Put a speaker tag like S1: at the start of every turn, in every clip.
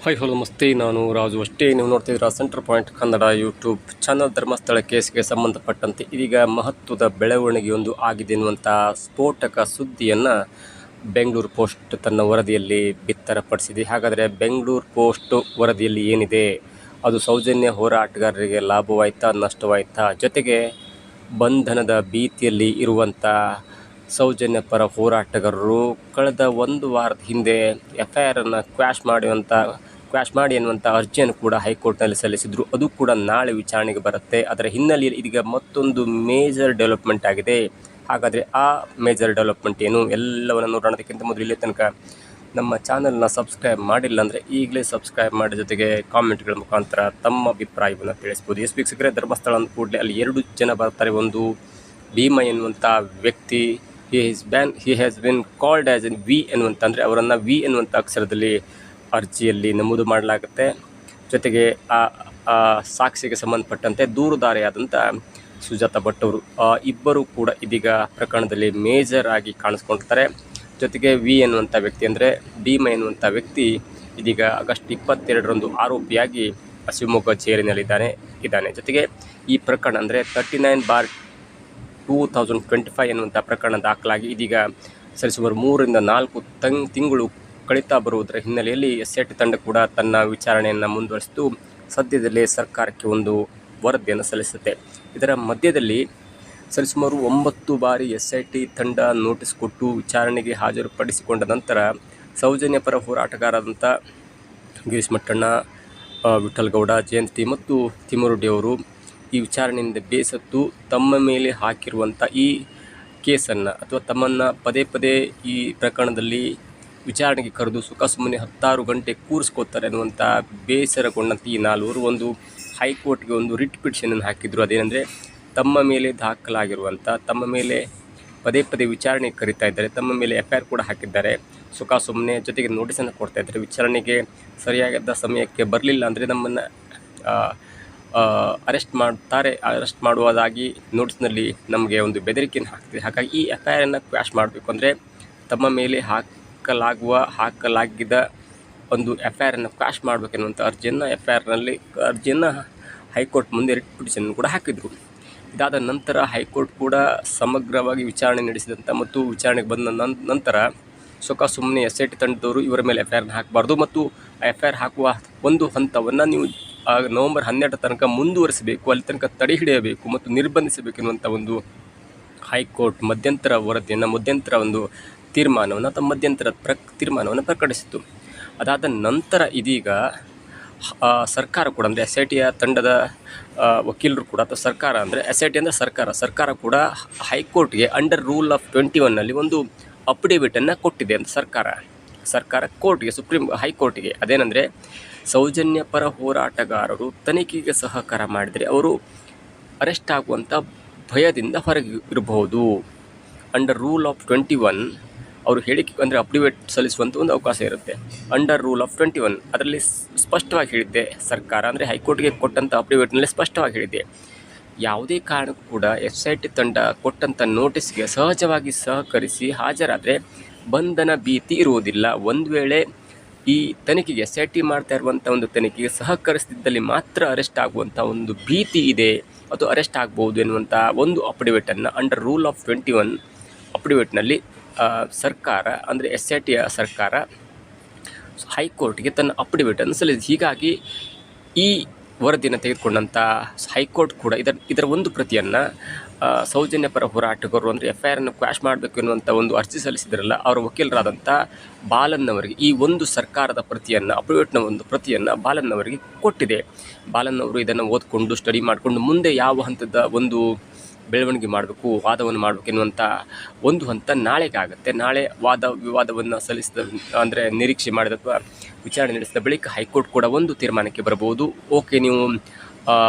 S1: Hi hello ನಮಸ್ತೆ, ನಾನು ರಾಜು. ಅಷ್ಟೇ ನೀವು ನೋಡ್ತಿದ್ದೀರಾ centre point Kannada YouTube channel. Dharmasthala ಕೇಸ್ಗೆ ಸಂಬಂಧಪಟ್ಟಂತೆ ಇದೀಗ ಮಹತ್ವದ ಬೆಳವಣಿಗೆಯೊಂದು ಆಗಿದೆ ಎನ್ನುವಂಥ ಸ್ಫೋಟಕ ಸುದ್ದಿಯನ್ನು ಬೆಂಗಳೂರು ಪೋಸ್ಟ್ ತನ್ನ ವರದಿಯಲ್ಲಿ ಬಿತ್ತರಪಡಿಸಿದೆ. ಹಾಗಾದರೆ ಬೆಂಗಳೂರು ಪೋಸ್ಟ್ ವರದಿಯಲ್ಲಿ ಏನಿದೆ? ಅದು ಸೌಜನ್ಯ ಹೋರಾಟಗಾರರಿಗೆ ಲಾಭವಾಯಿತಾ, ನಷ್ಟವಾಯಿತಾ? ಜೊತೆಗೆ ಬಂಧನದ ಭೀತಿಯಲ್ಲಿ ಇರುವಂಥ ಸೌಜನ್ಯ ಪರ ಹೋರಾಟಗಾರರು ಕಳೆದ ಒಂದು ವಾರದ ಹಿಂದೆ FIR ಅನ್ನು ಕ್ವಾಶ್ ಮಾಡಿ ಎನ್ನುವಂಥ ಅರ್ಜಿಯನ್ನು ಕೂಡ ಹೈಕೋರ್ಟ್ನಲ್ಲಿ ಸಲ್ಲಿಸಿದರು. ಅದು ಕೂಡ ನಾಳೆ ವಿಚಾರಣೆಗೆ ಬರುತ್ತೆ. ಅದರ ಹಿನ್ನೆಲೆಯಲ್ಲಿ ಇದೀಗ ಮತ್ತೊಂದು ಮೇಜರ್ ಡೆವಲಪ್ಮೆಂಟ್ ಆಗಿದೆ. ಹಾಗಾದರೆ ಆ ಮೇಜರ್ ಡೆವಲಪ್ಮೆಂಟ್ ಏನು ಎಲ್ಲವನ್ನು ನೋಡೋಣದಕ್ಕಿಂತ ಮೊದಲು ಇಲ್ಲಿ ತನಕ ನಮ್ಮ ಚಾನಲ್ನ ಸಬ್ಸ್ಕ್ರೈಬ್ ಮಾಡಿಲ್ಲ ಅಂದರೆ ಈಗಲೇ ಸಬ್ಸ್ಕ್ರೈಬ್ ಮಾಡಿ, ಜೊತೆಗೆ ಕಾಮೆಂಟ್ಗಳ ಮುಖಾಂತರ ತಮ್ಮ ಅಭಿಪ್ರಾಯವನ್ನು ತಿಳಿಸ್ಬೋದು. ವೀಕ್ಷಕರೇ, ಧರ್ಮಸ್ಥಳ ಅಂದ ಕೂಡಲೇ ಅಲ್ಲಿ 2 ಜನ ಬರ್ತಾರೆ. ಒಂದು ಭೀಮ ಎನ್ನುವಂಥ ವ್ಯಕ್ತಿ, he has been called as in V ಎನ್ನುವಂಥ, ಅಂದರೆ ಅವರನ್ನು V ಎನ್ನುವಂಥ ಅಕ್ಷರದಲ್ಲಿ ಅರ್ಜಿಯಲ್ಲಿ ನಮೂದು ಮಾಡಲಾಗುತ್ತೆ. ಜೊತೆಗೆ ಆ ಸಾಕ್ಷಿಗೆ ಸಂಬಂಧಪಟ್ಟಂತೆ ದೂರುದಾರಿಯಾದಂಥ ಸುಜಾತ ಭಟ್ ಅವರು ಇಬ್ಬರು ಕೂಡ ಇದೀಗ ಪ್ರಕರಣದಲ್ಲಿ ಮೇಜರ್ ಆಗಿ ಕಾಣಿಸ್ಕೊಳ್ತಾರೆ. ಜೊತೆಗೆ V ಎನ್ನುವಂಥ ವ್ಯಕ್ತಿ, ಅಂದರೆ ಭೀಮ ಎನ್ನುವಂಥ ವ್ಯಕ್ತಿ ಇದೀಗ ಆಗಸ್ಟ್ 22ರಂದು ಆರೋಪಿಯಾಗಿ ಶಿವಮೊಗ್ಗ ಜೈಲಿನಲ್ಲಿದ್ದಾನೆ. ಜೊತೆಗೆ ಈ ಪ್ರಕರಣ ಅಂದರೆ 39/2025 ಎನ್ನುವಂಥ ಪ್ರಕರಣ ದಾಖಲಾಗಿ ಇದೀಗ ಸರಿಸುಮಾರು 3 ರಿಂದ 4 ತಿಂಗಳು ಕಳೀತಾ ಬರುವುದರ ಹಿನ್ನೆಲೆಯಲ್ಲಿ SIT ತಂಡ ಕೂಡ ತನ್ನ ವಿಚಾರಣೆಯನ್ನು ಮುಂದುವರಿಸಿತು. ಸದ್ಯದಲ್ಲೇ ಸರ್ಕಾರಕ್ಕೆ ಒಂದು ವರದಿಯನ್ನು ಸಲ್ಲಿಸುತ್ತೆ. ಇದರ ಮಧ್ಯದಲ್ಲಿ ಸರಿಸುಮಾರು 9 ಬಾರಿ SIT ತಂಡ ನೋಟಿಸ್ ಕೊಟ್ಟು ವಿಚಾರಣೆಗೆ ಹಾಜರುಪಡಿಸಿಕೊಂಡ ನಂತರ ಸೌಜನ್ಯ ಪರ ಹೋರಾಟಗಾರರಾದಂಥ ಗಿರೀಶ್ ಮಟ್ಟಣ್ಣ, ವಿಠಲ್ ಗೌಡ, ಜಯಂತಿ ಮತ್ತು ತಿಮ್ಮರುಡ್ಡಿ ಅವರು ಈ ವಿಚಾರಣೆಯಿಂದ ಬೇಸತ್ತು ತಮ್ಮ ಮೇಲೆ ಹಾಕಿರುವಂಥ ಈ ಕೇಸನ್ನು ಅಥವಾ ತಮ್ಮನ್ನು ಪದೇ ಪದೇ ಈ ಪ್ರಕರಣದಲ್ಲಿ ವಿಚಾರಣೆಗೆ ಕರೆದು ಸುಮ್ಮನೆ 16 ಗಂಟೆ ಕೂರಿಸ್ಕೋತಾರೆ ಅನ್ನುವಂಥ ಬೇಸರಗೊಂಡಂಥ ಈ 4 ಒಂದು ಹೈಕೋರ್ಟ್ಗೆ ಒಂದು ರಿಟ್ ಪಿಟಿಷನನ್ನು ಹಾಕಿದ್ರು. ಅದೇನೆಂದರೆ ತಮ್ಮ ಮೇಲೆ ದಾಖಲಾಗಿರುವಂಥ, ತಮ್ಮ ಮೇಲೆ ಪದೇ ಪದೇ ವಿಚಾರಣೆಗೆ ಕರೀತಾ ಇದ್ದಾರೆ, ತಮ್ಮ ಮೇಲೆ FIR ಕೂಡ ಹಾಕಿದ್ದಾರೆ, ಸುಮ್ಮನೆ ಜೊತೆಗೆ ನೋಟಿಸನ್ನು ಕೊಡ್ತಾ ಇದ್ದಾರೆ. ವಿಚಾರಣೆಗೆ ಸರಿಯಾದ ಸಮಯಕ್ಕೆ ಬರಲಿಲ್ಲ ಅಂದರೆ ನಮ್ಮನ್ನು ಅರೆಸ್ಟ್ ಮಾಡ್ತಾರೆ, ಅರೆಸ್ಟ್ ಮಾಡುವುದಾಗಿ ನೋಟಿಸ್ನಲ್ಲಿ ನಮಗೆ ಒಂದು ಬೆದರಿಕೆಯನ್ನು ಹಾಕ್ತಿದೆ. ಹಾಗಾಗಿ ಈ FIR ಕ್ವಾಶ್ ಮಾಡಬೇಕು ಅಂದರೆ ತಮ್ಮ ಮೇಲೆ ಹಾಕಲಾಗಿದ್ದ ಒಂದು FIR ಕ್ವಾಶ್ ಮಾಡಬೇಕೆನ್ನುವಂಥ ಅರ್ಜಿಯನ್ನು ಹೈಕೋರ್ಟ್ ಮುಂದೆ ರಿಟ್ ಪಿಟಿಷನ್ ಕೂಡ ಹಾಕಿದರು. ಇದಾದ ನಂತರ ಹೈಕೋರ್ಟ್ ಕೂಡ ಸಮಗ್ರವಾಗಿ ವಿಚಾರಣೆ ನಡೆಸಿದಂಥ ಮತ್ತು ವಿಚಾರಣೆಗೆ ಬಂದ ನಂತರ ಸುಮ್ಮನೆ SIT ತಂಡದವರು ಇವರ ಮೇಲೆ FIR ಹಾಕಬಾರ್ದು ಮತ್ತು FIR ಹಾಕುವ ಒಂದು ಹಂತವನ್ನು ನೀವು ನವೆಂಬರ್ 12 ತನಕ ಮುಂದುವರಿಸಬೇಕು, ಅಲ್ಲಿ ತನಕ ತಡೆ ಹಿಡಿಯಬೇಕು ಮತ್ತು ನಿರ್ಬಂಧಿಸಬೇಕೆನ್ನುವಂಥ ಒಂದು ಹೈಕೋರ್ಟ್ ಮಧ್ಯಂತರ ಒಂದು ತೀರ್ಮಾನವನ್ನು ಅಥವಾ ತೀರ್ಮಾನವನ್ನು ಪ್ರಕಟಿಸಿತು. ಅದಾದ ನಂತರ ಇದೀಗ ಸರ್ಕಾರ ಕೂಡ, ಅಂದರೆ SITಯ ತಂಡದ ವಕೀಲರು ಕೂಡ, ಅಥವಾ ಸರ್ಕಾರ ಅಂದರೆ SIT ಅಂದರೆ ಸರ್ಕಾರ ಕೂಡ ಹೈಕೋರ್ಟ್ಗೆ ಅಂಡರ್ ರೂಲ್ ಆಫ್ 21ನಲ್ಲಿ ಒಂದು ಅಫಿಡೇವಿಟನ್ನು ಕೊಟ್ಟಿದೆ ಅಂತ ಸರ್ಕಾರ ಕೋರ್ಟ್ಗೆ, ಹೈಕೋರ್ಟ್ಗೆ. ಅದೇನೆಂದರೆ ಸೌಜನ್ಯ ಪರ ಹೋರಾಟಗಾರರು ತನಿಖೆಗೆ ಸಹಕಾರ ಮಾಡಿದರೆ ಅವರು ಅರೆಸ್ಟ್ ಆಗುವಂಥ ಭಯದಿಂದ ಹೊರಗೆ ಇರಬಹುದು. ಅಂಡರ್ ರೂಲ್ ಆಫ್ 21 ಅವರು ಹೇಳಿಕೆ, ಅಂದರೆ ಅಫಿಡೇವಿಟ್ ಸಲ್ಲಿಸುವಂಥ ಒಂದು ಅವಕಾಶ ಇರುತ್ತೆ. ಅಂಡರ್ ರೂಲ್ ಆಫ್ 21 ಅದರಲ್ಲಿ ಸ್ಪಷ್ಟವಾಗಿ ಹೇಳಿದ್ದೆ ಸರ್ಕಾರ, ಅಂದರೆ ಹೈಕೋರ್ಟ್ಗೆ ಕೊಟ್ಟಂಥ ಅಫಿಡೇವಿಟ್ನಲ್ಲಿ ಸ್ಪಷ್ಟವಾಗಿ ಹೇಳಿದೆ, ಯಾವುದೇ ಕಾರಣಕ್ಕೂ ಕೂಡ SIT ತಂಡ ಕೊಟ್ಟಂಥ ನೋಟಿಸ್ಗೆ ಸಹಜವಾಗಿ ಸಹಕರಿಸಿ ಹಾಜರಾದರೆ ಬಂಧನ ಭೀತಿ ಇರುವುದಿಲ್ಲ. ಒಂದು ವೇಳೆ ಈ ತನಿಖೆಗೆ SIT ಮಾಡ್ತಾ ಇರುವಂಥ ಒಂದು ತನಿಖೆಗೆ ಸಹಕರಿಸದಿದ್ದಲ್ಲಿ ಮಾತ್ರ ಅರೆಸ್ಟ್ ಆಗುವಂಥ ಒಂದು ಭೀತಿ ಇದೆ, ಅಥವಾ ಅರೆಸ್ಟ್ ಆಗ್ಬೋದು ಎನ್ನುವಂಥ ಒಂದು ಅಫಿಡೇವಿಟನ್ನು ಅಂಡರ್ ರೂಲ್ ಆಫ್ 21 ಅಫಿಡೇವಿಟ್ನಲ್ಲಿ ಸರ್ಕಾರ, ಅಂದರೆ SITಯ ಸರ್ಕಾರ ಹೈಕೋರ್ಟ್ಗೆ ತನ್ನ ಅಫಿಡೇವಿಟನ್ನು ಸಲ್ಲಿಸಿದೆ. ಹೀಗಾಗಿ ಈ ವರದಿಯನ್ನು ತೆಗೆದುಕೊಂಡಂಥ ಹೈಕೋರ್ಟ್ ಕೂಡ ಇದರ ಒಂದು ಪ್ರತಿಯನ್ನು ಸೌಜನ್ಯ ಪರ ಹೋರಾಟಗಾರರು, ಅಂದರೆ FIR ಕ್ವಾಶ್ ಮಾಡಬೇಕು ಎನ್ನುವಂಥ ಒಂದು ಅರ್ಜಿ ಸಲ್ಲಿಸಿದ್ರಲ್ಲ ಅವರ ವಕೀಲರಾದಂಥ ಬಾಲನ್ನವರಿಗೆ ಈ ಒಂದು ಸರ್ಕಾರದ ಪ್ರತಿಯನ್ನು, ಅಫಿಡೇವಿಟ್ನ ಒಂದು ಪ್ರತಿಯನ್ನು ಬಾಲನ್ನವರಿಗೆ ಕೊಟ್ಟಿದೆ. ಬಾಲನ್ನವರು ಇದನ್ನು ಓದಿಕೊಂಡು ಸ್ಟಡಿ ಮಾಡಿಕೊಂಡು ಮುಂದೆ ಯಾವ ಹಂತದ ಒಂದು ಬೆಳವಣಿಗೆ ಮಾಡಬೇಕು, ವಾದವನ್ನು ಮಾಡಬೇಕು ಎನ್ನುವಂಥ ಒಂದು ಹಂತ ನಾಳೆಗೆ ಆಗುತ್ತೆ. ನಾಳೆ ವಿವಾದವನ್ನು ಸಲ್ಲಿಸಿದ, ಅಂದರೆ ನಿರೀಕ್ಷೆ ಮಾಡಿದ ಅಥವಾ ವಿಚಾರಣೆ ನಡೆಸಿದ ಬಳಿಕ ಹೈಕೋರ್ಟ್ ಕೂಡ ಒಂದು ತೀರ್ಮಾನಕ್ಕೆ ಬರಬಹುದು. ಓಕೆ, ನೀವು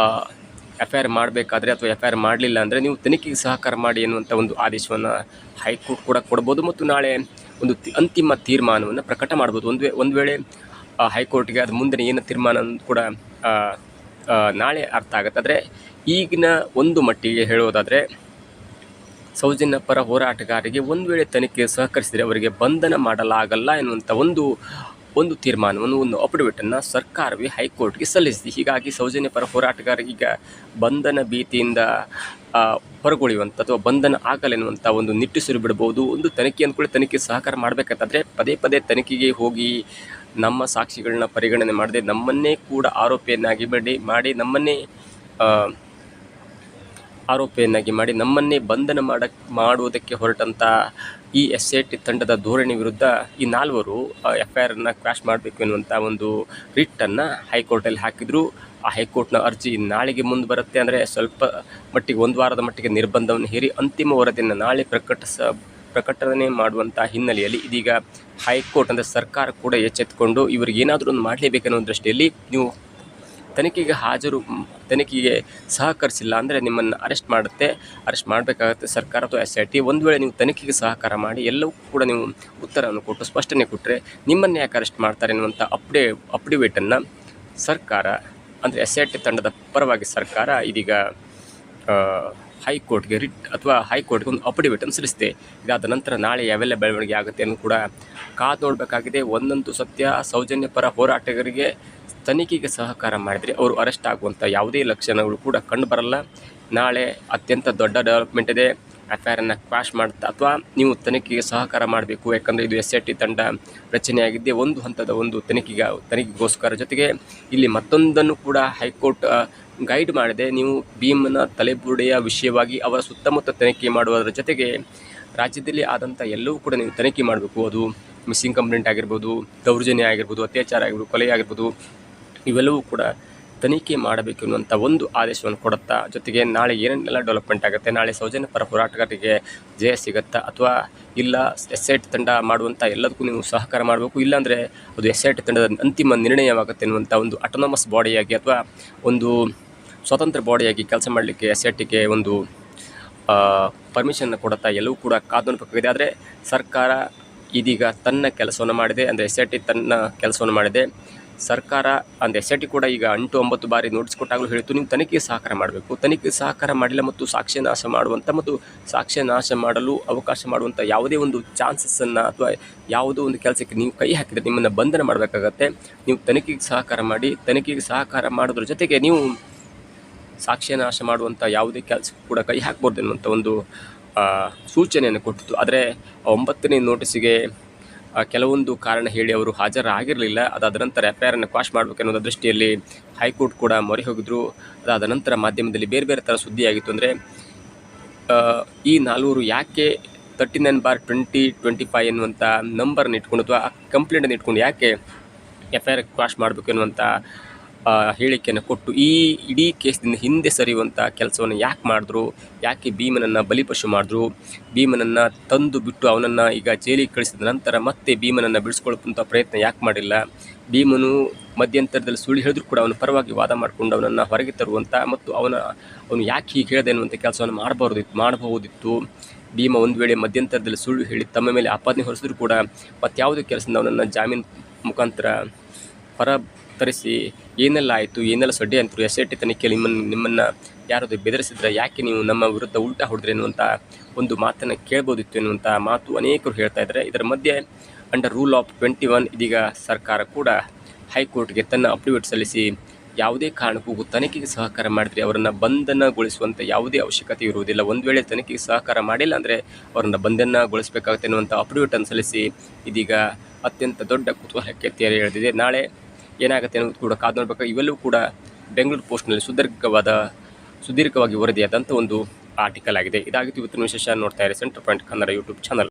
S1: FIR ಮಾಡಬೇಕಾದ್ರೆ ಅಥವಾ FIR ಮಾಡಲಿಲ್ಲ ಅಂದರೆ ನೀವು ತನಿಖೆಗೆ ಸಹಕಾರ ಮಾಡಿ ಎನ್ನುವಂಥ ಒಂದು ಆದೇಶವನ್ನು ಹೈಕೋರ್ಟ್ ಕೂಡ ಕೊಡ್ಬೋದು ಮತ್ತು ನಾಳೆ ಒಂದು ಅಂತಿಮ ತೀರ್ಮಾನವನ್ನು ಪ್ರಕಟ ಮಾಡ್ಬೋದು. ಒಂದು ವೇಳೆ ಹೈಕೋರ್ಟ್ಗೆ ಅದು ಮುಂದಿನ ಏನು ತೀರ್ಮಾನ ಕೂಡ ನಾಳೆ ಅರ್ಥ ಆಗುತ್ತೆ. ಆದರೆ ಈಗಿನ ಒಂದು ಮಟ್ಟಿಗೆ ಹೇಳುವುದಾದರೆ ಸೌಜನ್ಯ ಪರ ಹೋರಾಟಗಾರರಿಗೆ ಒಂದು ವೇಳೆ ತನಿಖೆ ಸಹಕರಿಸಿದರೆ ಅವರಿಗೆ ಬಂಧನ ಮಾಡಲಾಗಲ್ಲ ಎನ್ನುವಂಥ ಒಂದು ಒಂದು ತೀರ್ಮಾನವನ್ನು, ಒಂದು ಅಫಿಡವಿಟನ್ನು ಸರ್ಕಾರವೇ ಹೈಕೋರ್ಟ್ಗೆ ಸಲ್ಲಿಸಿದೆ. ಹೀಗಾಗಿ ಸೌಜನ್ಯ ಪರ ಹೋರಾಟಗಾರರಿಗೆ ಬಂಧನ ಭೀತಿಯಿಂದ ಹೊರಗುಳಿಯುವಂಥ ಅಥವಾ ಬಂಧನ ಆಗಲೆನ್ನುವಂಥ ಒಂದು ನಿಟ್ಟುಸಿರು ಬಿಡ್ಬೋದು. ಒಂದು ತನಿಖೆ ಅಂದ್ಕೊಳ್ಳಿ, ತನಿಖೆ ಸಹಕಾರ ಮಾಡಬೇಕಂತಂದರೆ ಪದೇ ಪದೇ ತನಿಖೆಗೆ ಹೋಗಿ ನಮ್ಮ ಸಾಕ್ಷಿಗಳನ್ನ ಪರಿಗಣನೆ ಮಾಡದೆ ನಮ್ಮನ್ನೇ ಕೂಡ ಮಾಡಿ ನಮ್ಮನ್ನೇ ಬಂಧನ ಮಾಡುವುದಕ್ಕೆ ಹೊರಟಂಥ ಈ SIT ತಂಡದ ಧೋರಣೆ ವಿರುದ್ಧ ಈ 4 FIRನ ಕ್ವಾಶ್ ಮಾಡಬೇಕು ಎನ್ನುವಂಥ ಒಂದು ರಿಟ್ಟನ್ನು ಹೈಕೋರ್ಟಲ್ಲಿ ಹಾಕಿದರು. ಆ ಹೈಕೋರ್ಟ್ನ ಅರ್ಜಿ ನಾಳೆಗೆ ಮುಂದೆ ಬರುತ್ತೆ. ಅಂದರೆ ಸ್ವಲ್ಪ ಮಟ್ಟಿಗೆ 1 ವಾರದ ಮಟ್ಟಿಗೆ ನಿರ್ಬಂಧವನ್ನು ಹೇರಿ ಅಂತಿಮ ವರದಿಯನ್ನು ನಾಳೆ ಪ್ರಕಟಣೆ ಮಾಡುವಂಥ ಹಿನ್ನೆಲೆಯಲ್ಲಿ ಇದೀಗ ಹೈಕೋರ್ಟ್ ಅಂದರೆ ಸರ್ಕಾರ ಕೂಡ ಎಚ್ಚೆತ್ತುಕೊಂಡು ಇವರಿಗೆ ಏನಾದರೂ ಒಂದು ಮಾಡಲೇಬೇಕನ್ನೋ ದೃಷ್ಟಿಯಲ್ಲಿ ನೀವು ತನಿಖೆಗೆ ಸಹಕರಿಸಿಲ್ಲ ಅಂದರೆ ನಿಮ್ಮನ್ನು ಅರೆಸ್ಟ್ ಮಾಡಬೇಕಾಗುತ್ತೆ ಸರ್ಕಾರ ಅಥವಾ SIT. ಒಂದು ವೇಳೆ ನೀವು ತನಿಖೆಗೆ ಸಹಕಾರ ಮಾಡಿ ಎಲ್ಲವೂ ಕೂಡ ನೀವು ಉತ್ತರವನ್ನು ಕೊಟ್ಟು ಸ್ಪಷ್ಟನೆ ಕೊಟ್ಟರೆ ನಿಮ್ಮನ್ನು ಯಾಕೆ ಅರೆಸ್ಟ್ ಮಾಡ್ತಾರೆ ಅನ್ನುವಂಥ ಅಫಿಡವಿಟನ್ನು ಸರ್ಕಾರ ಅಂದರೆ SIT ತಂಡದ ಪರವಾಗಿ ಸರ್ಕಾರ ಇದೀಗ ಹೈಕೋರ್ಟ್ಗೆ ಹೈಕೋರ್ಟ್ಗೆ ಒಂದು ಅಫಿಡವಿಟನ್ನು ಸಲ್ಲಿಸಿದೆ. ಇದಾದ ನಂತರ ನಾಳೆ ಯಾವೆಲ್ಲ ಬೆಳವಣಿಗೆ ಆಗುತ್ತೆ ಅನ್ನೋದು ಕೂಡ ಕಾದು ನೋಡಬೇಕಾಗಿದೆ. ಒಂದಂತೂ ಸತ್ಯ, ಸೌಜನ್ಯ ಪರ ಹೋರಾಟಗಾರರಿಗೆ ತನಿಖೆಗೆ ಸಹಕಾರ ಮಾಡಿದರೆ ಅವರು ಅರೆಸ್ಟ್ ಆಗುವಂಥ ಯಾವುದೇ ಲಕ್ಷಣಗಳು ಕೂಡ ಕಂಡುಬರಲ್ಲ. ನಾಳೆ ಅತ್ಯಂತ ದೊಡ್ಡ ಡೆವಲಪ್ಮೆಂಟ್ ಇದೆ. FIRನ್ನು ಕ್ವಾಶ್ ಮಾಡ್ತಾ ಅಥವಾ ನೀವು ತನಿಖೆಗೆ ಸಹಕಾರ ಮಾಡಬೇಕು, ಯಾಕಂದರೆ ಇದು SIT ತಂಡ ರಚನೆಯಾಗಿದ್ದೇ ಒಂದು ಹಂತದ ಒಂದು ತನಿಖೆಗೋಸ್ಕರ. ಜೊತೆಗೆ ಇಲ್ಲಿ ಮತ್ತೊಂದನ್ನು ಕೂಡ ಹೈಕೋರ್ಟ್ ಗೈಡ್ ಮಾಡಿದೆ. ನೀವು ಭೀಮನ ತಲೆಬುರುಡೆಯ ವಿಷಯವಾಗಿ ಅವರ ಸುತ್ತಮುತ್ತ ತನಿಖೆ ಮಾಡುವುದರ ಜೊತೆಗೆ ರಾಜ್ಯದಲ್ಲಿ ಆದಂಥ ಎಲ್ಲವೂ ಕೂಡ ನೀವು ತನಿಖೆ ಮಾಡಬೇಕು. ಅದು ಮಿಸ್ಸಿಂಗ್ ಕಂಪ್ಲೇಂಟ್ ಆಗಿರ್ಬೋದು, ದೌರ್ಜನ್ಯ ಆಗಿರ್ಬೋದು, ಅತ್ಯಾಚಾರ ಆಗಿರ್ಬೋದು, ಕೊಲೆ ಆಗಿರ್ಬೋದು, ಇವೆಲ್ಲವೂ ಕೂಡ ತನಿಖೆ ಮಾಡಬೇಕು ಅನ್ನುವಂಥ ಒಂದು ಆದೇಶವನ್ನು ಕೊಡುತ್ತಾ. ಜೊತೆಗೆ ನಾಳೆ ಏನೇನೆಲ್ಲ ಡೆವಲಪ್ಮೆಂಟ್ ಆಗುತ್ತೆ, ನಾಳೆ ಸೌಜನ್ಯ ಪರ ಹೋರಾಟಗಾರರಿಗೆ ಜಯ ಸಿಗುತ್ತಾ ಅಥವಾ ಇಲ್ಲ SIT ತಂಡ ಮಾಡುವಂಥ ಎಲ್ಲದಕ್ಕೂ ನೀವು ಸಹಕಾರ ಮಾಡಬೇಕು, ಇಲ್ಲಾಂದರೆ ಅದು SIT ತಂಡದ ಅಂತಿಮ ನಿರ್ಣಯವಾಗುತ್ತೆ ಅನ್ನುವಂಥ ಒಂದು ಅಟೋನಮಸ್ ಬಾಡಿಯಾಗಿ ಅಥವಾ ಒಂದು ಸ್ವತಂತ್ರ ಬಾಡಿಯಾಗಿ ಕೆಲಸ ಮಾಡಲಿಕ್ಕೆ SITಗೆ ಒಂದು ಪರ್ಮಿಷನ್ನ ಕೊಡುತ್ತಾ ಎಲ್ಲವೂ ಕೂಡ ಕಾದು ನೋಡಬೇಕಾಗಿದೆ. ಆದರೆ ಸರ್ಕಾರ ಇದೀಗ ತನ್ನ ಕೆಲಸವನ್ನು ಮಾಡಿದೆ, ಅಂದರೆ SIT ತನ್ನ ಕೆಲಸವನ್ನು ಮಾಡಿದೆ. ಸರ್ಕಾರ ಅಂದರೆ SIT ಕೂಡ ಈಗ 8-9 ಬಾರಿ ನೋಟಿಸ್ ಕೊಟ್ಟಾಗಲೂ ಹೇಳಿತು ನೀವು ತನಿಖೆಗೆ ಸಹಕಾರ ಮಾಡಬೇಕು. ತನಿಖೆಗೆ ಸಹಕಾರ ಮಾಡಿಲ್ಲ ಮತ್ತು ಸಾಕ್ಷ್ಯ ನಾಶ ಮಾಡಲು ಅವಕಾಶ ಮಾಡುವಂಥ ಯಾವುದೇ ಒಂದು ಚಾನ್ಸಸ್ಸನ್ನು ಅಥವಾ ಯಾವುದೋ ಒಂದು ಕೆಲಸಕ್ಕೆ ನೀವು ಕೈ ಹಾಕಿದರೆ ನಿಮ್ಮನ್ನು ಬಂಧನ ಮಾಡಬೇಕಾಗತ್ತೆ. ನೀವು ತನಿಖೆಗೆ ಸಹಕಾರ ಮಾಡಿ, ತನಿಖೆಗೆ ಸಹಕಾರ ಮಾಡೋದ್ರ ಜೊತೆಗೆ ನೀವು ಸಾಕ್ಷ್ಯ ನಾಶ ಮಾಡುವಂಥ ಯಾವುದೇ ಕೆಲಸಕ್ಕೂ ಕೂಡ ಕೈ ಹಾಕ್ಬಾರ್ದು ಎನ್ನುವಂಥ ಒಂದು ಸೂಚನೆಯನ್ನು ಕೊಟ್ಟಿತ್ತು. ಆದರೆ 9ನೇ ನೋಟಿಸಿಗೆ ಕೆಲವೊಂದು ಕಾರಣ ಹೇಳಿ ಅವರು ಹಾಜರಾಗಿರಲಿಲ್ಲ. ಅದಾದ ನಂತರ FIRನ್ನು ಕ್ವಾಶ್ ಮಾಡಬೇಕೆನ್ನುವ ದೃಷ್ಟಿಯಲ್ಲಿ ಹೈಕೋರ್ಟ್ ಕೂಡ ಮೊರೆ ಹೋಗಿದ್ರು. ಅದಾದ ನಂತರ ಮಾಧ್ಯಮದಲ್ಲಿ ಬೇರೆ ಬೇರೆ ಥರ ಸುದ್ದಿಯಾಗಿತ್ತು. ಅಂದರೆ ಈ 4 ಯಾಕೆ 39/2025 ಎನ್ನುವಂಥ ನಂಬರ್ನ ಇಟ್ಕೊಂಡು ಅಥವಾ ಕಂಪ್ಲೇಂಟನ್ನು ಇಟ್ಕೊಂಡು ಯಾಕೆ FIR ಕ್ವಾಶ್ ಮಾಡಬೇಕು ಎನ್ನುವಂಥ ಹೇಳಿಕೆಯನ್ನು ಕೊಟ್ಟು ಈ ಇಡೀ ಕೇಸ್ದಿಂದ ಹಿಂದೆ ಸರಿಯುವಂಥ ಕೆಲಸವನ್ನು ಯಾಕೆ ಮಾಡಿದ್ರು, ಯಾಕೆ ಭೀಮನನ್ನು ಬಲಿಪಶು ಮಾಡಿದ್ರು, ಭೀಮನನ್ನು ತಂದು ಬಿಟ್ಟು ಅವನನ್ನು ಈಗ ಜೈಲಿಗೆ ಕಳಿಸಿದ ನಂತರ ಮತ್ತೆ ಭೀಮನನ್ನು ಬಿಡಿಸ್ಕೊಳ್ಳುವಂಥ ಪ್ರಯತ್ನ ಯಾಕೆ ಮಾಡಿಲ್ಲ, ಭೀಮನು ಮಧ್ಯಂತರದಲ್ಲಿ ಸುಳ್ಳು ಹೇಳಿದ್ರು ಕೂಡ ಅವನ ಪರವಾಗಿ ವಾದ ಮಾಡಿಕೊಂಡು ಅವನನ್ನು ಹೊರಗೆ ತರುವಂಥ ಮತ್ತು ಅವನು ಯಾಕೆ ಹೀಗೆ ಹೇಳಿದೆ ಅನ್ನುವಂಥ ಕೆಲಸವನ್ನು ಮಾಡಬಹುದಿತ್ತು. ಭೀಮ ಒಂದು ವೇಳೆ ಮಧ್ಯಂತರದಲ್ಲಿ ಸುಳ್ಳು ಹೇಳಿ ತಮ್ಮ ಮೇಲೆ ಆಪಾದನೆ ಹೊರಿಸಿದ್ರು ಕೂಡ ಮತ್ತಾವುದೇ ಕೆಲಸದಿಂದ ಅವನನ್ನು ಜಾಮೀನು ಮುಖಾಂತರ ಹೊರ ತರಿಸಿ ಏನೆಲ್ಲ ಆಯಿತು, ಏನೆಲ್ಲ ಸೊಡ್ಡೆ ಅಂತರು SIT ತನಿಖೆಯಲ್ಲಿ ನಿಮ್ಮನ್ನು ಯಾರಾದರೂ ಬೆದರಿಸಿದ್ರೆ ಯಾಕೆ ನೀವು ನಮ್ಮ ವಿರುದ್ಧ ಉಲ್ಟಾ ಹೊಡೆದ್ರಿ ಎನ್ನುವಂಥ ಒಂದು ಮಾತನ್ನು ಕೇಳ್ಬೋದಿತ್ತು ಎನ್ನುವಂಥ ಮಾತು ಅನೇಕರು ಹೇಳ್ತಾ ಇದ್ದಾರೆ. ಇದರ ಮಧ್ಯೆ ಅಂಡರ್ ರೂಲ್ ಆಫ್ 21 ಇದೀಗ ಸರ್ಕಾರ ಕೂಡ ಹೈಕೋರ್ಟ್ಗೆ ತನ್ನ ಅಫಿಡವಿಟ್ ಸಲ್ಲಿಸಿ ಯಾವುದೇ ಕಾರಣಕ್ಕೂ ತನಿಖೆಗೆ ಸಹಕಾರ ಮಾಡಿದರೆ ಅವರನ್ನು ಬಂಧನಗೊಳಿಸುವಂಥ ಯಾವುದೇ ಅವಶ್ಯಕತೆ ಇರುವುದಿಲ್ಲ. ಒಂದು ವೇಳೆ ತನಿಖೆಗೆ ಸಹಕಾರ ಮಾಡಿಲ್ಲ ಅಂದರೆ ಅವರನ್ನು ಬಂಧನಗೊಳಿಸಬೇಕಾಗುತ್ತೆ ಅನ್ನುವಂಥ ಅಫಿಡವಿಟನ್ನು ಸಲ್ಲಿಸಿ ಇದೀಗ ಅತ್ಯಂತ ದೊಡ್ಡ ಕುತೂಹಲಕ್ಕೆ ತೆರೆ ಎಳೆದಿದೆ. ನಾಳೆ ಏನಾಗುತ್ತೆ ಅನ್ನೋದು ಕೂಡ ಕಾದು ನೋಡಬೇಕು. ಇವೆಲ್ಲವೂ ಕೂಡ ಬೆಂಗಳೂರು ಪೋಸ್ಟ್ನಲ್ಲಿ ಸುದೀರ್ಘವಾಗಿ ವರದಿಯಾದಂಥ ಒಂದು ಆರ್ಟಿಕಲ್ ಆಗಿದೆ. ಇದಾಗಿತ್ತು ಇವತ್ತಿನ ವಿಶೇಷ. ನೋಡ್ತಾ ಇರಿ centre point Kannada YouTube channel.